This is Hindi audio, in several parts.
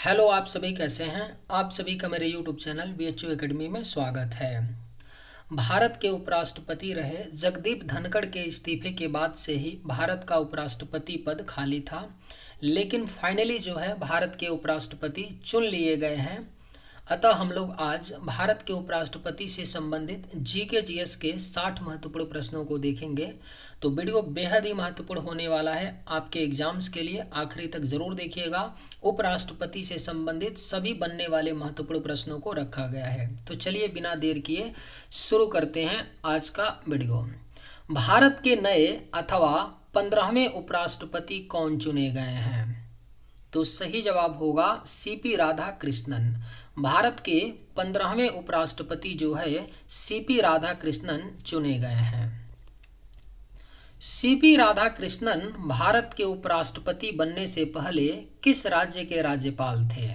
हेलो, आप सभी कैसे हैं। आप सभी का मेरे यूट्यूब चैनल BHU एकेडमी में स्वागत है। भारत के उपराष्ट्रपति रहे जगदीप धनखड़ के इस्तीफे के बाद से ही भारत का उपराष्ट्रपति पद खाली था, लेकिन फाइनली जो है भारत के उपराष्ट्रपति चुन लिए गए हैं। अतः हम लोग आज भारत के उपराष्ट्रपति से संबंधित GK GS के 60 महत्वपूर्ण प्रश्नों को देखेंगे। तो वीडियो बेहद ही महत्वपूर्ण होने वाला है आपके एग्जाम्स के लिए, आखिरी तक जरूर देखिएगा। उपराष्ट्रपति से संबंधित सभी बनने वाले महत्वपूर्ण प्रश्नों को रखा गया है। तो चलिए बिना देर किए शुरू करते हैं आज का वीडियो। भारत के नए अथवा 15वें उपराष्ट्रपति कौन चुने गए हैं? तो सही जवाब होगा CP राधाकृष्णन। भारत के 15वें उपराष्ट्रपति जो है CP राधाकृष्णन चुने गए हैं। CP राधाकृष्णन भारत के उपराष्ट्रपति बनने से पहले किस राज्य के राज्यपाल थे?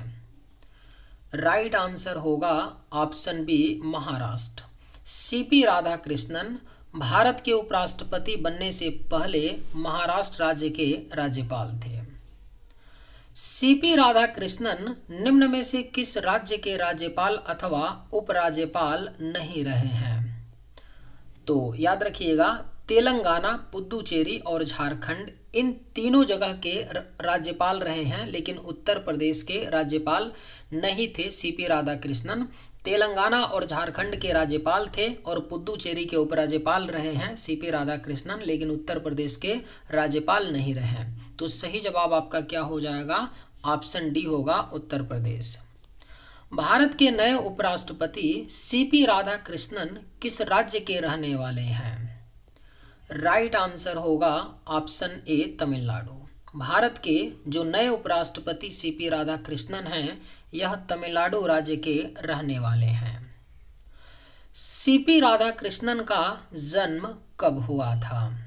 राइट आंसर होगा option B, Maharashtra. CP Radhakrishnan Bharat के उपराष्ट्रपति बनने से पहले महाराष्ट्र राज्य के राज्यपाल थे। CP राधाकृष्णन निम्न में से किस राज्य के राज्यपाल अथवा उपराज्यपाल नहीं रहे हैं? तो याद रखिएगा, तेलंगाना, पुदुचेरी और झारखंड इन तीनों जगह के राज्यपाल रहे हैं, लेकिन उत्तर प्रदेश के राज्यपाल नहीं थे CP राधाकृष्णन। तेलंगाना और झारखंड के राज्यपाल थे और पुदुचेरी के उपराज्यपाल रहे हैं CP राधाकृष्णन, लेकिन उत्तर प्रदेश के राज्यपाल नहीं रहे हैं। तो सही जवाब आपका क्या हो जाएगा? ऑप्शन डी होगा, उत्तर प्रदेश। भारत के नए उपराष्ट्रपति CP राधाकृष्णन किस राज्य के रहने वाले हैं? राइट आंसर होगा ऑप्शन ए, तमिलनाडु। भारत के जो नए उपराष्ट्रपति CP राधाकृष्णन हैं, यह तमिलनाडु राज्य के रहने वाले हैं। CP राधाकृष्णन का जन्म कब हुआ था?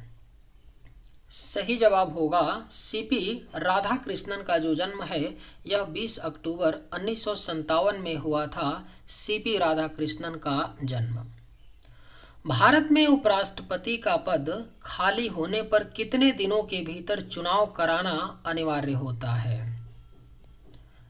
सही जवाब होगा CP राधाकृष्णन का जो जन्म है यह 20 अक्टूबर 1957 में हुआ था। CP राधाकृष्णन का जन्म। भारत में उपराष्ट्रपति का पद खाली होने पर कितने दिनों के भीतर चुनाव कराना अनिवार्य होता है?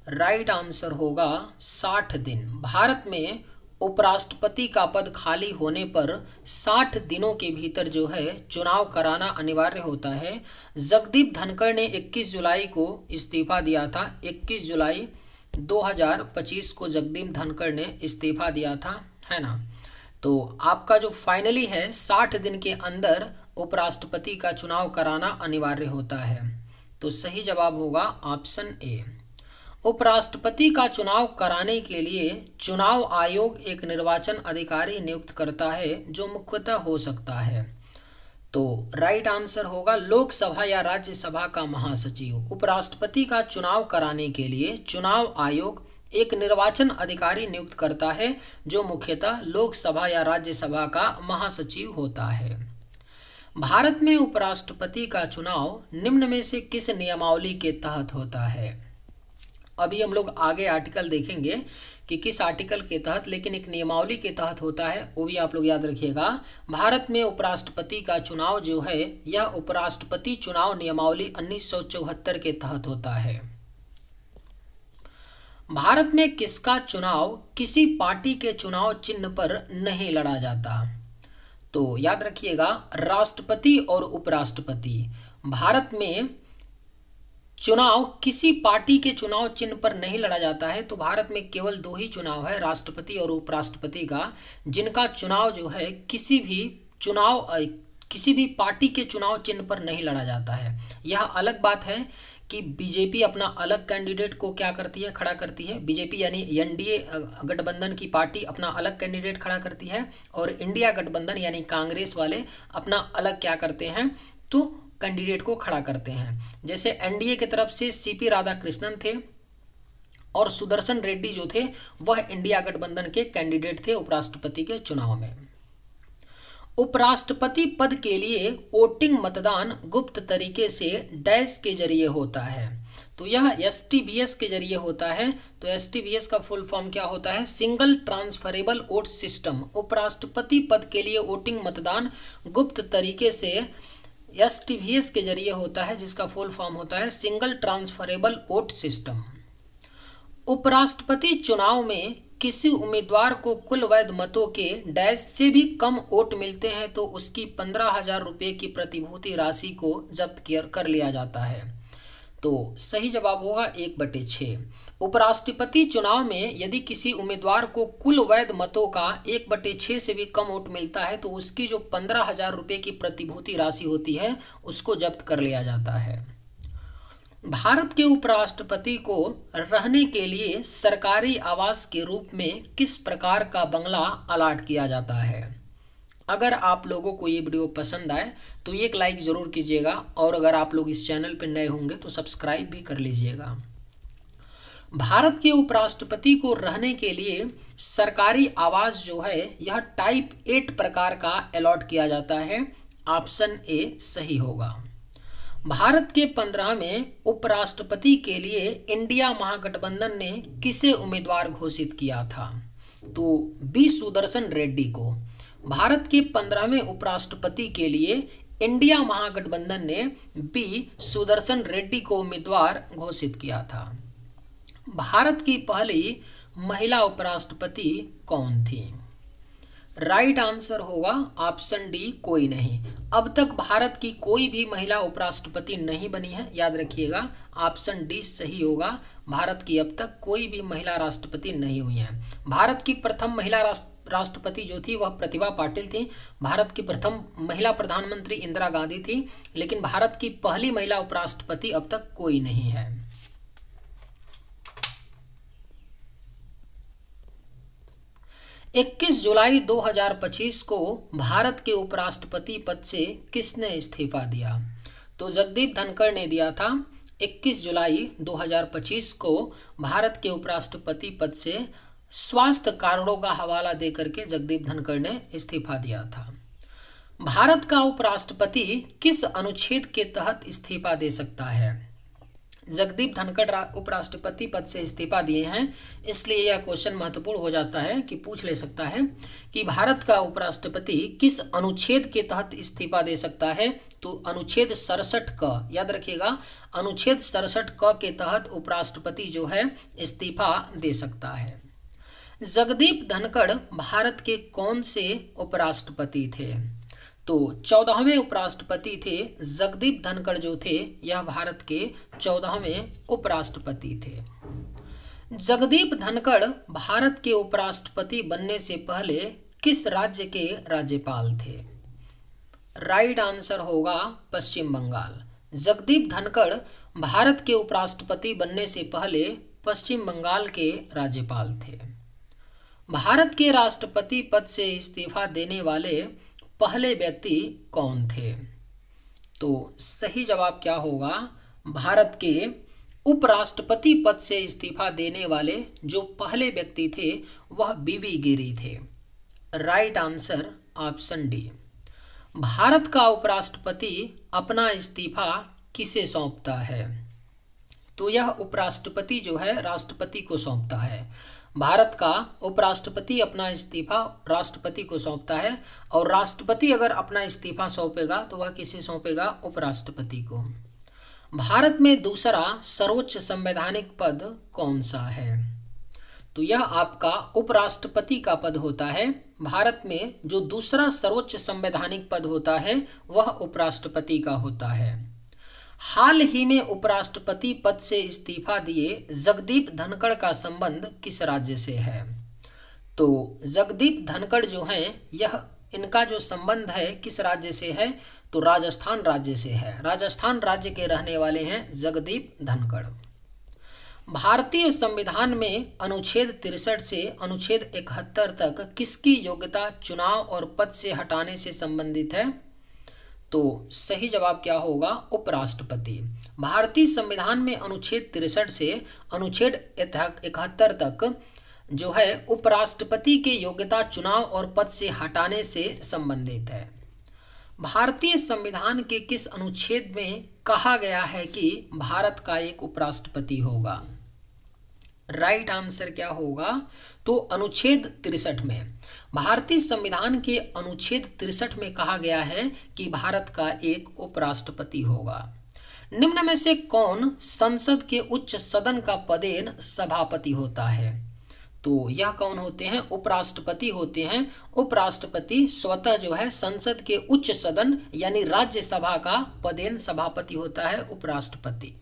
राइट आंसर होगा 60 दिन। भारत में उपराष्ट्रपति का पद खाली होने पर 60 दिनों के भीतर जो है चुनाव कराना अनिवार्य होता है। जगदीप धनखड़ ने 21 जुलाई को इस्तीफा दिया था। 21 जुलाई 2025 को जगदीप धनखड़ ने इस्तीफा दिया था, है ना। तो आपका जो फाइनली है 60 दिन के अंदर उपराष्ट्रपति का चुनाव कराना अनिवार्य होता है। तो सही जवाब होगा ऑप्शन ए। उपराष्ट्रपति का चुनाव कराने के लिए चुनाव आयोग एक निर्वाचन अधिकारी नियुक्त करता है, जो मुख्यतः हो सकता है। तो राइट आंसर होगा लोकसभा या राज्यसभा का महासचिव। उपराष्ट्रपति का चुनाव कराने के लिए चुनाव आयोग एक निर्वाचन अधिकारी नियुक्त करता है, जो मुख्यतः लोकसभा या राज्यसभा का महासचिव होता है। भारत में उपराष्ट्रपति का चुनाव निम्न में से किस नियमावली के तहत होता है? अभी हम लोग आगे आर्टिकल देखेंगे कि किस आर्टिकल के तहत, लेकिन एक नियमावली के तहत होता है, वो भी आप लोग याद रखिएगा। भारत में उपराष्ट्रपति का चुनाव जो है यह उपराष्ट्रपति चुनाव नियमावली 1974 के तहत होता है। भारत में किसका चुनाव किसी पार्टी के चुनाव चिन्ह पर नहीं लड़ा जाता? तो याद रखिएगा, राष्ट्रपति और उपराष्ट्रपति। भारत में चुनाव किसी पार्टी के चुनाव चिन्ह पर नहीं लड़ा जाता है। तो भारत में केवल दो ही चुनाव है, राष्ट्रपति और उपराष्ट्रपति का, जिनका चुनाव जो है किसी भी पार्टी के चुनाव चिन्ह पर नहीं लड़ा जाता है। यह अलग बात है कि बीजेपी अपना अलग कैंडिडेट को क्या करती है, खड़ा करती है। बीजेपी यानी NDA गठबंधन की पार्टी अपना अलग कैंडिडेट खड़ा करती है, और इंडिया गठबंधन यानी कांग्रेस वाले अपना अलग क्या करते हैं, तो कैंडिडेट को खड़ा करते हैं। जैसे NDA की तरफ से CP राधाकृष्णन थे और सुदर्शन रेड्डी जो थे वह इंडिया गठबंधन के कैंडिडेट थे उपराष्ट्रपति के चुनाव में। उपराष्ट्रपति पद के लिए वोटिंग मतदान गुप्त तरीके से डैश के जरिए होता है। तो यह STVS के जरिए होता है। तो STVS का फुल फॉर्म क्या होता है? Single transferable vote system. उपराष्ट्रपति पद के लिए वोटिंग मतदान गुप्त तरीके से STVS के जरिए होता है, जिसका फुल फॉर्म होता है सिंगल ट्रांसफरेबल वोट सिस्टम। उपराष्ट्रपति चुनाव में किसी उम्मीदवार को कुल वैध मतों के डैश से भी कम वोट मिलते हैं तो उसकी 15,000 रुपये की प्रतिभूति राशि को जब्त कर लिया जाता है। तो सही जवाब होगा 1/6। उपराष्ट्रपति चुनाव में यदि किसी उम्मीदवार को कुल वैध मतों का 1/6 से भी कम वोट मिलता है तो उसकी जो 15,000 रुपये की प्रतिभूति राशि होती है उसको जब्त कर लिया जाता है। भारत के उपराष्ट्रपति को रहने के लिए सरकारी आवास के रूप में किस प्रकार का बंगला अलॉट किया जाता है? अगर आप लोगों को ये वीडियो पसंद आए तो एक लाइक ज़रूर कीजिएगा और अगर आप लोग इस चैनल पर नए होंगे तो सब्सक्राइब भी कर लीजिएगा। भारत के उपराष्ट्रपति को रहने के लिए सरकारी आवास जो है यह टाइप 8 प्रकार का अलॉट किया जाता है। ऑप्शन ए सही होगा। भारत के 15वें उपराष्ट्रपति के लिए इंडिया महागठबंधन ने किसे उम्मीदवार घोषित किया था? तो बी सुदर्शन रेड्डी को। भारत के 15वें उपराष्ट्रपति के लिए इंडिया महागठबंधन ने बी सुदर्शन रेड्डी को उम्मीदवार घोषित किया था। भारत की पहली महिला उपराष्ट्रपति कौन थी? राइट आंसर होगा ऑप्शन डी कोई नहीं। अब तक भारत की कोई भी महिला उपराष्ट्रपति नहीं बनी है, याद रखिएगा। ऑप्शन डी सही होगा। भारत की अब तक कोई भी महिला राष्ट्रपति नहीं हुई है। भारत की प्रथम महिला राष्ट्रपति जो थी वह प्रतिभा पाटिल थी। भारत की प्रथम महिला प्रधानमंत्री इंदिरा गांधी थी। लेकिन भारत की पहली महिला उपराष्ट्रपति अब तक कोई नहीं है। 21 जुलाई 2025 को भारत के उपराष्ट्रपति पद से किसने इस्तीफा दिया? तो जगदीप धनखड़ ने दिया था। 21 जुलाई 2025 को भारत के उपराष्ट्रपति पद से स्वास्थ्य कारणों का हवाला देकर के जगदीप धनखड़ ने इस्तीफा दिया था। भारत का उपराष्ट्रपति किस अनुच्छेद के तहत इस्तीफा दे सकता है? जगदीप धनखड़ उपराष्ट्रपति पद से इस्तीफा दिए हैं, इसलिए यह क्वेश्चन महत्वपूर्ण हो जाता है कि पूछ ले सकता है कि भारत का उपराष्ट्रपति किस अनुच्छेद के तहत इस्तीफा दे सकता है। तो अनुच्छेद 67 क, याद रखिएगा, अनुच्छेद 67 क के तहत उपराष्ट्रपति जो है इस्तीफा दे सकता है। जगदीप धनखड़ भारत के कौन से उपराष्ट्रपति थे? तो 14वें उपराष्ट्रपति थे जगदीप धनखड़ जो थे, यह भारत के 14वें उपराष्ट्रपति थे। जगदीप धनखड़ भारत के उपराष्ट्रपति बनने से पहले किस राज्य के राज्यपाल थे? राइट आंसर होगा पश्चिम बंगाल। जगदीप धनखड़ भारत के उपराष्ट्रपति बनने से पहले पश्चिम बंगाल के राज्यपाल थे। भारत के राष्ट्रपति पद से इस्तीफा देने वाले पहले व्यक्ति कौन थे? तो सही जवाब क्या होगा? भारत के उपराष्ट्रपति पद से इस्तीफा देने वाले जो पहले व्यक्ति थे वह बीवी गिरी थे। Right answer option D. Bharat का उपराष्ट्रपति अपना इस्तीफा किसे सौंपता है? तो यह उपराष्ट्रपति जो है राष्ट्रपति को सौंपता है। भारत का उपराष्ट्रपति अपना इस्तीफा राष्ट्रपति को सौंपता है और राष्ट्रपति अगर अपना इस्तीफा सौंपेगा तो वह किसे सौंपेगा? उपराष्ट्रपति को। भारत में दूसरा सर्वोच्च संवैधानिक पद कौन सा है? तो यह आपका उपराष्ट्रपति का पद होता है। भारत में जो दूसरा सर्वोच्च संवैधानिक पद होता है वह उपराष्ट्रपति का होता है। हाल ही में उपराष्ट्रपति पद से इस्तीफा दिए जगदीप धनखड़ का संबंध किस राज्य से है? तो जगदीप धनखड़ जो हैं यह इनका जो संबंध है किस राज्य से है? तो राजस्थान राज्य से है। राजस्थान राज्य के रहने वाले हैं जगदीप धनखड़। भारतीय संविधान में अनुच्छेद 63 से अनुच्छेद 71 तक किसकी योग्यता चुनाव और पद से हटाने से संबंधित है? तो सही जवाब क्या होगा? उपराष्ट्रपति। भारतीय संविधान में अनुच्छेद 63 से अनुच्छेद 71 तक जो है उपराष्ट्रपति के योग्यता चुनाव और पद से हटाने से संबंधित है। भारतीय संविधान के किस अनुच्छेद में कहा गया है कि भारत का एक उपराष्ट्रपति होगा? राइट आंसर क्या होगा? तो अनुच्छेद 63 में। भारतीय संविधान के अनुच्छेद 63 में कहा गया है कि भारत का एक उपराष्ट्रपति होगा। निम्न में से कौन संसद के उच्च सदन का पदेन सभापति होता है? तो यह कौन होते हैं? उपराष्ट्रपति होते हैं। उपराष्ट्रपति स्वतः जो है संसद के उच्च सदन यानी राज्यसभा का पदेन सभापति होता है उपराष्ट्रपति।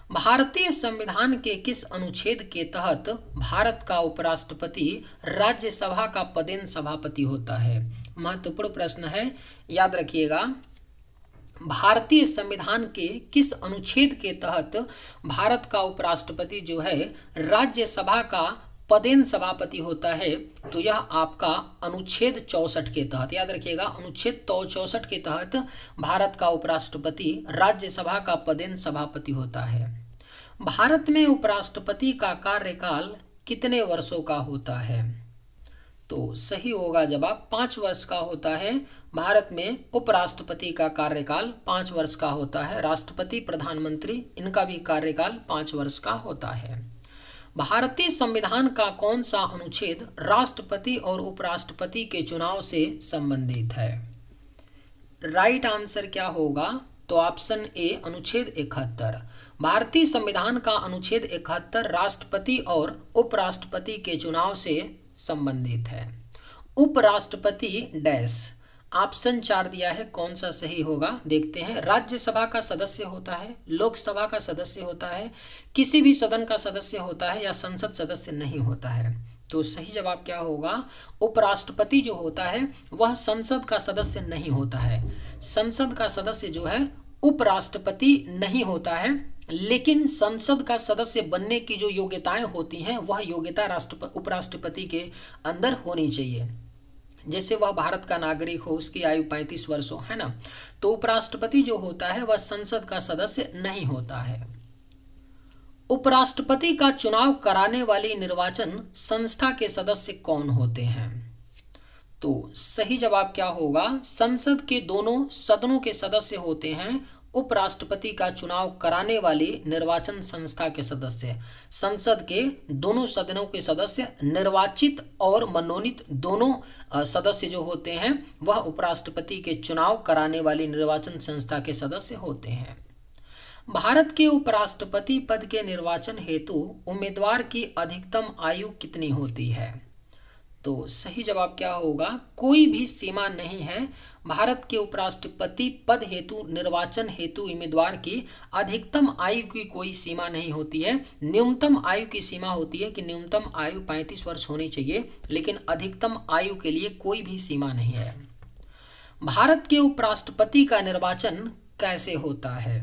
भारतीय संविधान के किस अनुच्छेद के तहत भारत का उपराष्ट्रपति राज्यसभा का पदेन सभापति होता है? महत्वपूर्ण प्रश्न है, याद रखिएगा। भारतीय संविधान के किस अनुच्छेद के तहत भारत का उपराष्ट्रपति जो है राज्यसभा का पदेन सभापति होता है? तो यह आपका अनुच्छेद 64 के तहत, याद रखिएगा, अनुच्छेद 64 के तहत भारत का उपराष्ट्रपति राज्यसभा का पदेन सभापति होता है। भारत में उपराष्ट्रपति का कार्यकाल कितने वर्षों का होता है? तो सही होगा जवाब 5 वर्ष का होता है। भारत में उपराष्ट्रपति का कार्यकाल 5 वर्ष का होता है। राष्ट्रपति, प्रधानमंत्री, इनका भी कार्यकाल 5 वर्ष का होता है। भारतीय संविधान का कौन सा अनुच्छेद राष्ट्रपति और उपराष्ट्रपति के चुनाव से संबंधित है? राइट आंसर क्या होगा? तो ऑप्शन ए अनुच्छेद 71। भारतीय संविधान का अनुच्छेद 71 राष्ट्रपति और उपराष्ट्रपति के चुनाव से संबंधित है। उपराष्ट्रपति डैश, ऑप्शन 4 दिया है, कौन सा सही होगा देखते हैं। राज्यसभा का सदस्य होता है, लोकसभा का सदस्य होता है, किसी भी सदन का सदस्य होता है, या संसद सदस्य नहीं होता है? तो सही जवाब क्या होगा? उपराष्ट्रपति जो होता है वह संसद का सदस्य नहीं होता है। संसद का सदस्य जो है उपराष्ट्रपति नहीं होता है, लेकिन संसद का सदस्य बनने की जो योग्यताएं होती हैं वह योग्यता उपराष्ट्रपति के अंदर होनी चाहिए। जैसे वह भारत का नागरिक हो, उसकी आयु 35 वर्ष हो, है ना। तो उपराष्ट्रपति जो होता है वह संसद का सदस्य नहीं होता है। उपराष्ट्रपति का चुनाव कराने वाली निर्वाचन संस्था के सदस्य कौन होते हैं? तो सही जवाब क्या होगा? संसद के दोनों सदनों के सदस्य होते हैं उपराष्ट्रपति का चुनाव कराने वाली निर्वाचन संस्था के सदस्य। संसद के दोनों सदनों के सदस्य, निर्वाचित और मनोनीत दोनों सदस्य जो होते हैं वह उपराष्ट्रपति के चुनाव कराने वाली निर्वाचन संस्था के सदस्य होते हैं। भारत के उपराष्ट्रपति पद के निर्वाचन हेतु उम्मीदवार की अधिकतम आयु कितनी होती है? तो सही जवाब क्या होगा? कोई भी सीमा नहीं है। भारत के उपराष्ट्रपति पद हेतु निर्वाचन हेतु उम्मीदवार की अधिकतम आयु की कोई सीमा नहीं होती है। न्यूनतम आयु की सीमा होती है कि न्यूनतम आयु 35 वर्ष होनी चाहिए, लेकिन अधिकतम आयु के लिए कोई भी सीमा नहीं है। भारत के उपराष्ट्रपति का निर्वाचन कैसे होता है?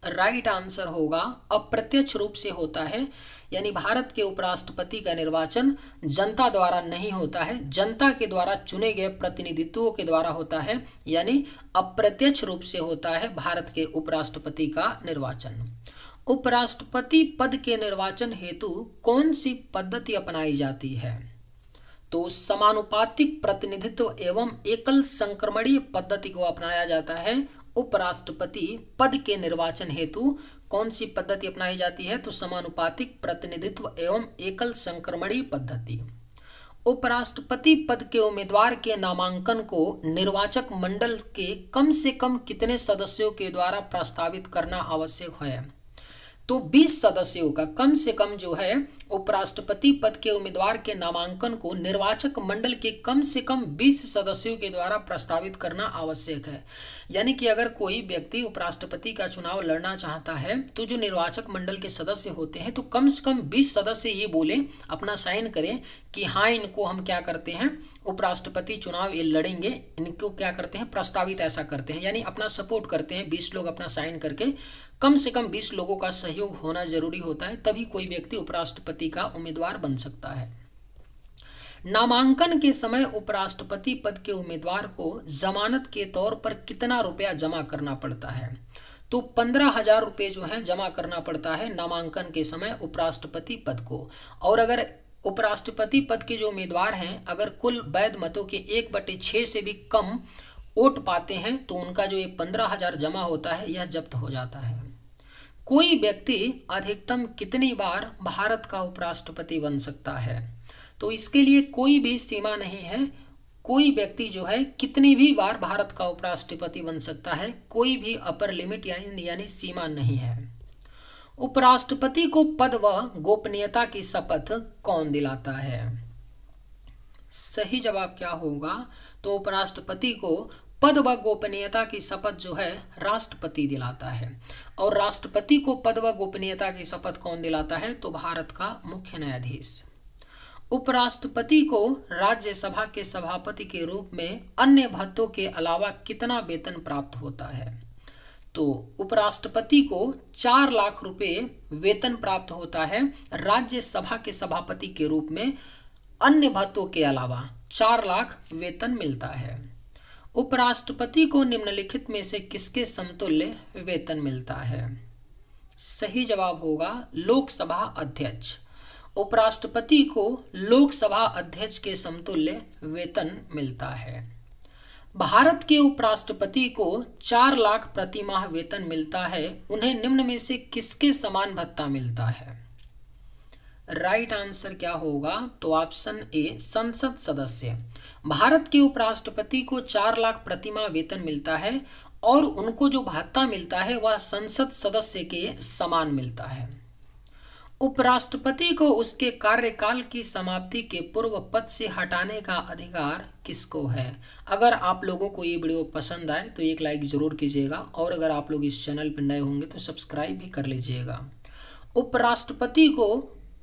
राइट आंसर होगा अप्रत्यक्ष रूप से होता है, यानी भारत के उपराष्ट्रपति का निर्वाचन जनता द्वारा नहीं होता है, जनता के द्वारा चुने गए प्रतिनिधित्वों के द्वारा होता है, यानी अप्रत्यक्ष रूप से होता है भारत के उपराष्ट्रपति का निर्वाचन। उपराष्ट्रपति पद के निर्वाचन हेतु कौन सी पद्धति अपनाई जाती है? तो समानुपातिक प्रतिनिधित्व एवं एकल संक्रमणीय पद्धति को अपनाया जाता है। उपराष्ट्रपति पद के निर्वाचन हेतु कौन सी पद्धति अपनाई जाती है? तो समानुपातिक प्रतिनिधित्व एवं एकल संक्रमणीय पद्धति। उपराष्ट्रपति पद के उम्मीदवार के नामांकन को निर्वाचक मंडल के कम से कम कितने सदस्यों के द्वारा प्रस्तावित करना आवश्यक है? तो 20 सदस्यों का कम से कम जो है उपराष्ट्रपति पद के उम्मीदवार के नामांकन को निर्वाचक मंडल के कम से कम 20 सदस्यों के द्वारा प्रस्तावित करना आवश्यक है। यानी कि अगर कोई व्यक्ति उपराष्ट्रपति का चुनाव लड़ना चाहता है तो जो निर्वाचक मंडल के सदस्य होते हैं तो कम से कम 20 सदस्य ये बोले, अपना साइन करें कि हाँ इनको हम क्या करते हैं, उपराष्ट्रपति चुनाव ये लड़ेंगे, इनको क्या करते हैं, प्रस्तावित ऐसा करते हैं, यानी अपना सपोर्ट करते हैं। 20 लोग अपना साइन करके, कम से कम 20 लोगों का सहयोग होना जरूरी होता है, तभी कोई व्यक्ति उपराष्ट्रपति का उम्मीदवार बन सकता है। नामांकन के समय उपराष्ट्रपति पद के उम्मीदवार को जमानत के तौर पर कितना रुपया जमा करना पड़ता है? तो 15,000 रुपये जो है जमा करना पड़ता है नामांकन के समय उपराष्ट्रपति पद को। और अगर उपराष्ट्रपति पद के जो उम्मीदवार हैं अगर कुल वैध मतों के 1/6 से भी कम वोट पाते हैं तो उनका जो ये 15,000 जमा होता है यह जब्त हो जाता है। कोई व्यक्ति अधिकतम कितनी बार भारत का उपराष्ट्रपति बन सकता है? तो इसके लिए कोई भी सीमा नहीं है, कोई व्यक्ति जो है कितनी भी बार भारत का उपराष्ट्रपति बन सकता है, कोई भी अपर लिमिट यानी सीमा नहीं है। उपराष्ट्रपति को पद व गोपनीयता की शपथ कौन दिलाता है? सही जवाब क्या होगा? तो उपराष्ट्रपति को पद व गोपनीयता की शपथ जो है राष्ट्रपति दिलाता है। और राष्ट्रपति को पद व गोपनीयता की शपथ कौन दिलाता है? तो भारत का मुख्य न्यायाधीश। उपराष्ट्रपति को राज्यसभा के सभापति के रूप में अन्य भत्तों के अलावा कितना वेतन प्राप्त होता है? तो उपराष्ट्रपति को 4 लाख रुपए वेतन प्राप्त होता है राज्यसभा के सभापति के रूप में, अन्य भत्तों के अलावा 4 लाख वेतन मिलता है। उपराष्ट्रपति को निम्नलिखित में से किसके समतुल्य वेतन मिलता है? सही जवाब होगा लोकसभा अध्यक्ष। उपराष्ट्रपति को लोकसभा अध्यक्ष के समतुल्य वेतन मिलता है। भारत के उपराष्ट्रपति को 4 लाख प्रति माह वेतन मिलता है, उन्हें निम्न में से किसके समान भत्ता मिलता है? राइट आंसर क्या होगा? तो ऑप्शन ए संसद सदस्य। भारत के उपराष्ट्रपति को 4 लाख प्रति माह वेतन मिलता है और उनको जो भत्ता मिलता है वह संसद सदस्य के समान मिलता है। उपराष्ट्रपति को उसके कार्यकाल की समाप्ति के पूर्व पद से हटाने का अधिकार किसको है? अगर आप लोगों को ये वीडियो पसंद आए तो एक लाइक ज़रूर कीजिएगा और अगर आप लोग इस चैनल पर नए होंगे तो सब्सक्राइब भी कर लीजिएगा। उपराष्ट्रपति को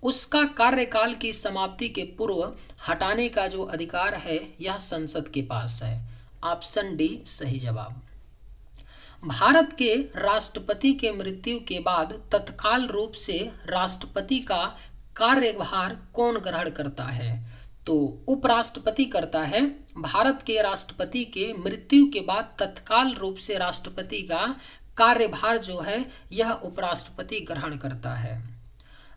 उसका कार्यकाल की समाप्ति के पूर्व हटाने का जो अधिकार है यह संसद के पास है। ऑप्शन डी सही जवाब। भारत के राष्ट्रपति के मृत्यु के बाद तत्काल रूप से राष्ट्रपति का कार्यभार कौन ग्रहण करता है? तो उपराष्ट्रपति करता है। भारत के राष्ट्रपति के मृत्यु के बाद तत्काल रूप से राष्ट्रपति का कार्यभार जो है यह उपराष्ट्रपति ग्रहण करता है।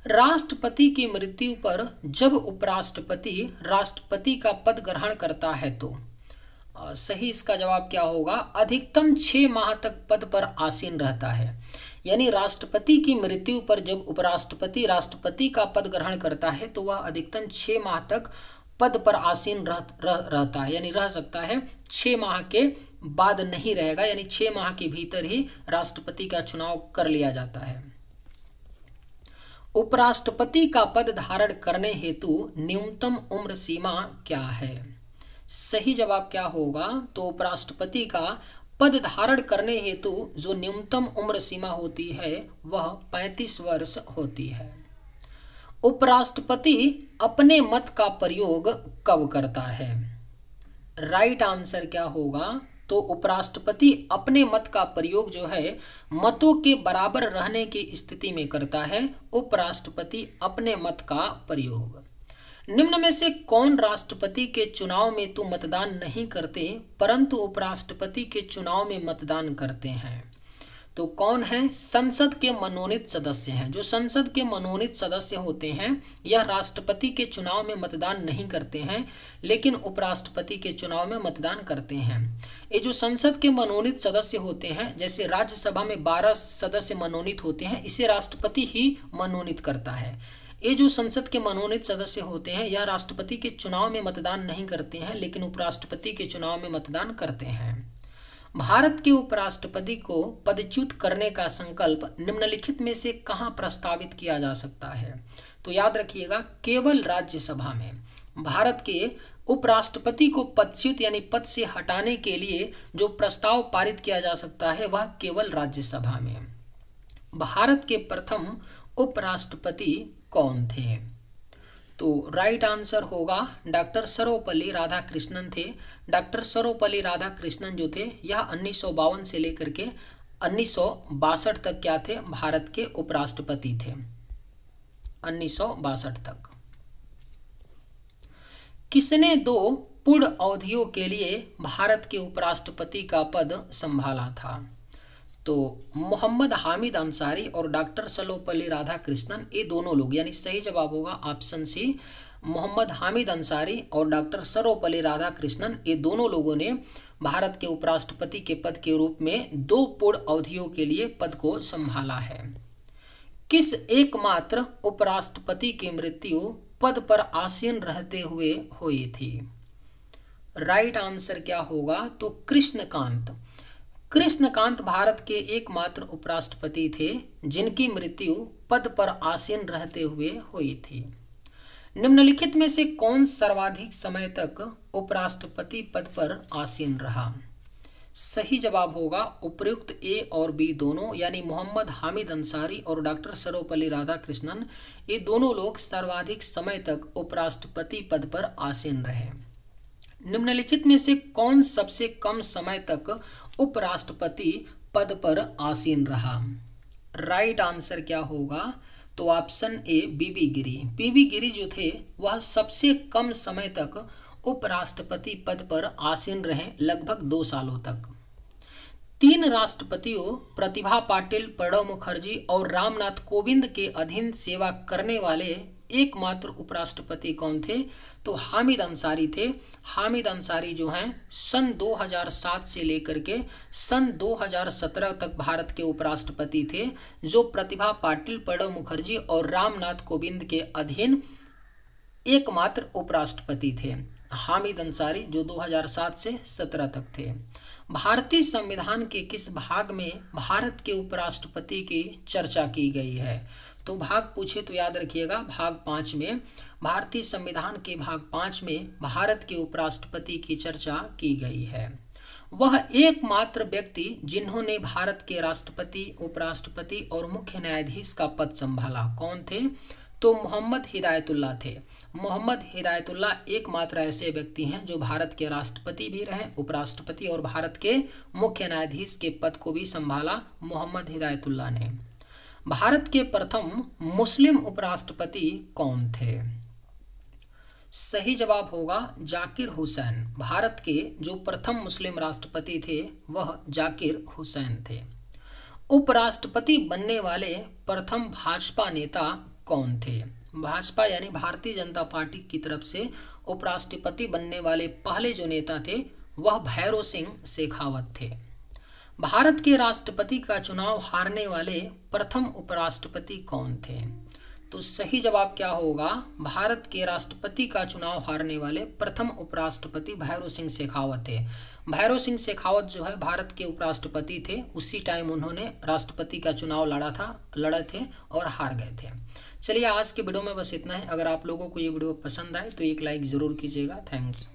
राष्ट्रपति की मृत्यु पर जब उपराष्ट्रपति राष्ट्रपति का पद ग्रहण करता है तो सही इसका जवाब क्या होगा? अधिकतम 6 माह तक पद पर आसीन रहता है। यानी राष्ट्रपति की मृत्यु पर जब उपराष्ट्रपति राष्ट्रपति का पद ग्रहण करता है तो वह अधिकतम 6 माह तक पद पर आसीन रहता है, यानी रह सकता है। 6 माह के बाद नहीं रहेगा, यानी 6 माह के भीतर ही राष्ट्रपति का चुनाव कर लिया जाता है। उपराष्ट्रपति का पद धारण करने हेतु न्यूनतम उम्र सीमा क्या है? सही जवाब क्या होगा? तो उपराष्ट्रपति का पद धारण करने हेतु जो न्यूनतम उम्र सीमा होती है वह 35 वर्ष होती है। उपराष्ट्रपति अपने मत का प्रयोग कब करता है? राइट आंसर क्या होगा? तो उपराष्ट्रपति अपने मत का प्रयोग जो है मतों के बराबर रहने की स्थिति में करता है। उपराष्ट्रपति अपने मत का प्रयोग। निम्न में से कौन राष्ट्रपति के चुनाव में तो मतदान नहीं करते परंतु उपराष्ट्रपति के चुनाव में मतदान करते हैं? तो कौन है? संसद के मनोनीत सदस्य हैं। जो संसद के मनोनीत सदस्य होते हैं यह राष्ट्रपति के चुनाव में मतदान नहीं करते हैं लेकिन उपराष्ट्रपति के चुनाव में मतदान करते हैं। ये जो संसद के मनोनीत सदस्य होते हैं, जैसे राज्यसभा में 12 सदस्य मनोनीत होते हैं, इसे राष्ट्रपति ही मनोनीत करता है। ये जो संसद के मनोनीत सदस्य होते हैं यह राष्ट्रपति के चुनाव में मतदान नहीं करते हैं लेकिन उपराष्ट्रपति के चुनाव में मतदान करते हैं। भारत के उपराष्ट्रपति को पदच्युत करने का संकल्प निम्नलिखित में से कहाँ प्रस्तावित किया जा सकता है? तो याद रखिएगा केवल राज्यसभा में। भारत के उपराष्ट्रपति को पदच्युत यानी पद से हटाने के लिए जो प्रस्ताव पारित किया जा सकता है वह केवल राज्यसभा में। भारत के प्रथम उपराष्ट्रपति कौन थे? तो राइट आंसर होगा डॉक्टर सर्वपल्ली राधाकृष्णन थे। डॉक्टर सर्वपल्ली राधाकृष्णन जो थे यह 1952 से लेकर के 1962 तक क्या थे? भारत के उपराष्ट्रपति थे। 1962 तक। किसने 2 पूर्ण अवधियों के लिए भारत के उपराष्ट्रपति का पद संभाला था? तो मोहम्मद हामिद अंसारी और डॉक्टर सर्वपल्ली राधाकृष्णन, ये दोनों लोग, यानी सही जवाब होगा ऑप्शन सी मोहम्मद हामिद अंसारी और डॉक्टर सर्वपल्ली राधाकृष्णन, ये दोनों लोगों ने भारत के उपराष्ट्रपति के पद के रूप में 2 पूर्ण अवधियों के लिए पद को संभाला है। किस एकमात्र उपराष्ट्रपति की मृत्यु पद पर आसीन रहते हुए हुई थी? राइट आंसर क्या होगा? तो कृष्णकांत। कृष्णकांत भारत के एकमात्र उपराष्ट्रपति थे जिनकी मृत्यु पद पर आसीन रहते हुए हुई थी। निम्नलिखित में से कौन सर्वाधिक समय तक उपराष्ट्रपति पद पर आसीन रहा? सही जवाब होगा उपर्युक्त ए और बी दोनों, यानी मोहम्मद हामिद अंसारी और डॉक्टर सर्वपल्ली राधाकृष्णन, ये दोनों लोग सर्वाधिक समय तक उपराष्ट्रपति पद पर आसीन रहे। निम्नलिखित में से कौन सबसे कम समय तक उपराष्ट्रपति पद पर आसीन रहा? राइट आंसर क्या होगा? तो ऑप्शन ए बीबी गिरी। बीबी गिरी जो थे वह सबसे कम समय तक उपराष्ट्रपति पद पर आसीन रहे, लगभग 2 सालों तक। 3 राष्ट्रपतियों प्रतिभा पाटिल, प्रणब मुखर्जी और रामनाथ कोविंद के अधीन सेवा करने वाले एकमात्र उपराष्ट्रपति कौन थे? तो हामिद अंसारी थे। हामिद अंसारी जो हैं सन 2007 से लेकर के सन 2017 तक भारत के उपराष्ट्रपति थे, जो प्रतिभा पाटिल, प्रणब मुखर्जी और रामनाथ कोविंद के अधीन एकमात्र उपराष्ट्रपति थे। हामिद अंसारी जो 2007 से 17 तक थे। भारतीय संविधान के किस भाग में भारत के उपराष्ट्रपति की चर्चा की गई है? तो भाग पूछे तो याद रखिएगा भाग 5 में, भारतीय संविधान के भाग 5 में भारत के उपराष्ट्रपति की चर्चा की गई है। वह एकमात्र व्यक्ति जिन्होंने भारत के राष्ट्रपति, उपराष्ट्रपति और मुख्य न्यायाधीश का पद संभाला कौन थे? तो मोहम्मद हिदायतुल्लाह थे। मोहम्मद हिदायतुल्लाह एकमात्र ऐसे व्यक्ति हैं जो भारत के राष्ट्रपति भी रहे, उपराष्ट्रपति और भारत के मुख्य न्यायाधीश के पद को भी संभाला मोहम्मद हिदायतुल्लाह ने। भारत के प्रथम मुस्लिम उपराष्ट्रपति कौन थे? सही जवाब होगा जाकिर हुसैन। भारत के जो प्रथम मुस्लिम राष्ट्रपति थे वह जाकिर हुसैन थे। उपराष्ट्रपति बनने वाले प्रथम भाजपा नेता कौन थे? भाजपा यानी भारतीय जनता पार्टी की तरफ से उपराष्ट्रपति बनने वाले पहले जो नेता थे वह भैरों सिंह शेखावत थे। भारत के राष्ट्रपति का चुनाव हारने वाले प्रथम उपराष्ट्रपति कौन थे? तो सही जवाब क्या होगा? भारत के राष्ट्रपति का चुनाव हारने वाले प्रथम उपराष्ट्रपति भैरों सिंह शेखावत थे। भैरों सिंह शेखावत जो है भारत के उपराष्ट्रपति थे, उसी टाइम उन्होंने राष्ट्रपति का चुनाव लड़े थे और हार गए थे। चलिए आज के वीडियो में बस इतना है। अगर आप लोगों को ये वीडियो पसंद आए तो एक लाइक ज़रूर कीजिएगा। थैंक्स।